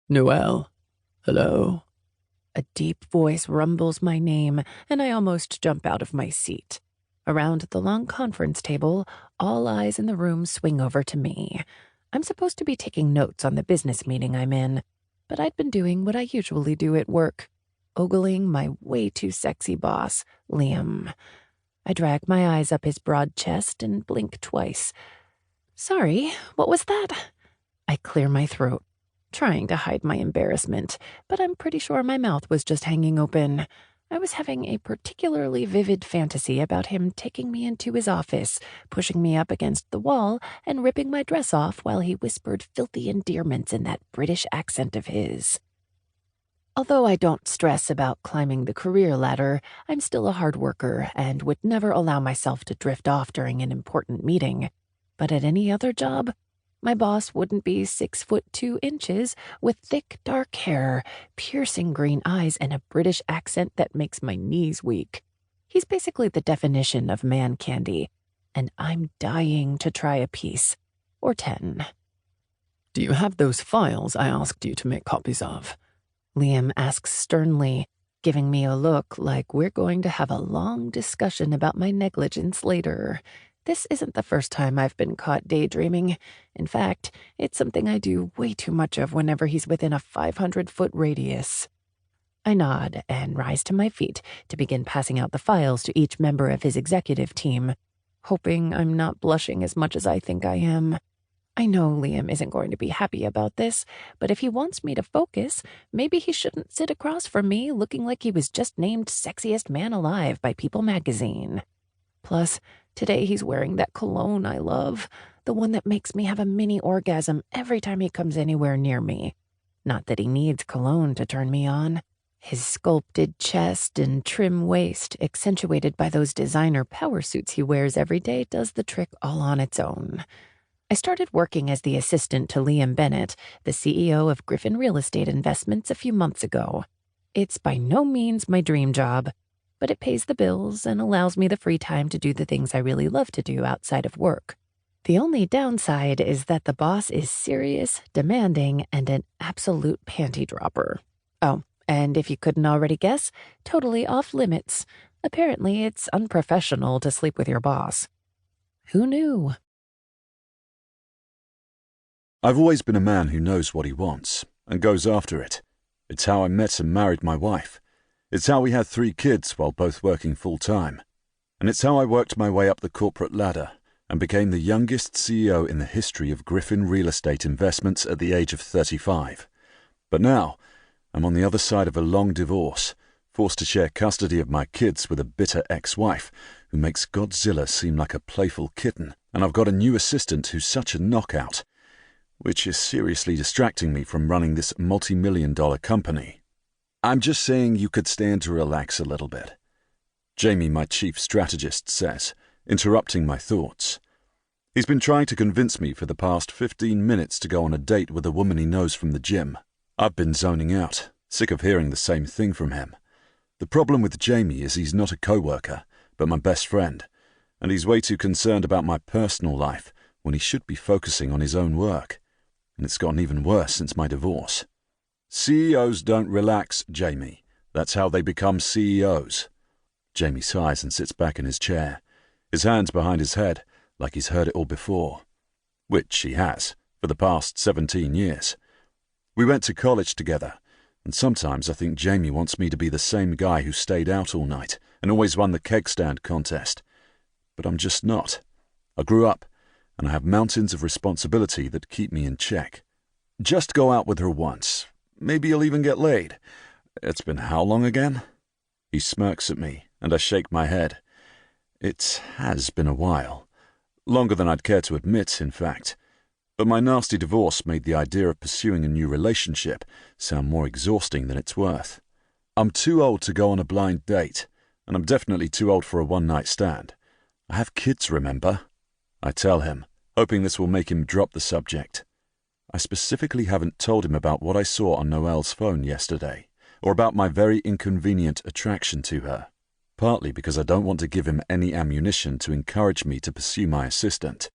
Noelle, hello. A deep voice rumbles my name, and I almost jump out of my seat. Around the long conference table, all eyes in the room swing over to me. I'm supposed to be taking notes on the business meeting I'm in, but I'd been doing what I usually do at work, ogling my way too sexy boss, Liam. I drag my eyes up his broad chest and blink twice. Sorry, what was that? I clear my throat, trying to hide my embarrassment, but I'm pretty sure my mouth was just hanging open. I was having a particularly vivid fantasy about him taking me into his office, pushing me up against the wall, and ripping my dress off while he whispered filthy endearments in that British accent of his. Although I don't stress about climbing the career ladder, I'm still a hard worker and would never allow myself to drift off during an important meeting. But at any other job, my boss wouldn't be 6'2" with thick dark hair, piercing green eyes, and a British accent that makes my knees weak. He's basically the definition of man candy, and I'm dying to try a piece, or 10. Do you have those files I asked you to make copies of? Liam asks sternly, giving me a look like we're going to have a long discussion about my negligence later. This isn't the first time I've been caught daydreaming. In fact, it's something I do way too much of whenever he's within a 500-foot radius. I nod and rise to my feet to begin passing out the files to each member of his executive team, hoping I'm not blushing as much as I think I am. I know Liam isn't going to be happy about this, but if he wants me to focus, maybe he shouldn't sit across from me looking like he was just named Sexiest Man Alive by People magazine. Plus, today he's wearing that cologne I love, the one that makes me have a mini orgasm every time he comes anywhere near me. Not that he needs cologne to turn me on. His sculpted chest and trim waist, accentuated by those designer power suits he wears every day, does the trick all on its own. I started working as the assistant to Liam Bennett, the CEO of Griffin Real Estate Investments, a few months ago. It's by no means my dream job, but it pays the bills and allows me the free time to do the things I really love to do outside of work. The only downside is that the boss is serious, demanding, and an absolute panty dropper. Oh, and if you couldn't already guess, totally off limits. Apparently, it's unprofessional to sleep with your boss. Who knew? I've always been a man who knows what he wants and goes after it. It's how I met and married my wife. It's how we had 3 kids while both working full-time. And it's how I worked my way up the corporate ladder and became the youngest CEO in the history of Griffin Real Estate Investments at the age of 35. But now, I'm on the other side of a long divorce, forced to share custody of my kids with a bitter ex-wife who makes Godzilla seem like a playful kitten, and I've got a new assistant who's such a knockout, which is seriously distracting me from running this multi-million-dollar company. I'm just saying you could stand to relax a little bit. Jamie, my chief strategist, says, interrupting my thoughts. He's been trying to convince me for the past 15 minutes to go on a date with a woman he knows from the gym. I've been zoning out, sick of hearing the same thing from him. The problem with Jamie is he's not a co-worker, but my best friend, and he's way too concerned about my personal life when he should be focusing on his own work. And it's gotten even worse since my divorce. CEOs don't relax, Jamie. That's how they become CEOs. Jamie sighs and sits back in his chair, his hands behind his head, like he's heard it all before. Which he has, for the past 17 years. We went to college together, and sometimes I think Jamie wants me to be the same guy who stayed out all night and always won the keg stand contest. But I'm just not. I grew up, and I have mountains of responsibility that keep me in check. Just go out with her once. Maybe you'll even get laid. It's been how long again? He smirks at me, and I shake my head. It has been a while. Longer than I'd care to admit, in fact. But my nasty divorce made the idea of pursuing a new relationship sound more exhausting than it's worth. I'm too old to go on a blind date, and I'm definitely too old for a one-night stand. I have kids, remember? I tell him, hoping this will make him drop the subject. I specifically haven't told him about what I saw on Noelle's phone yesterday, or about my very inconvenient attraction to her, partly because I don't want to give him any ammunition to encourage me to pursue my assistant.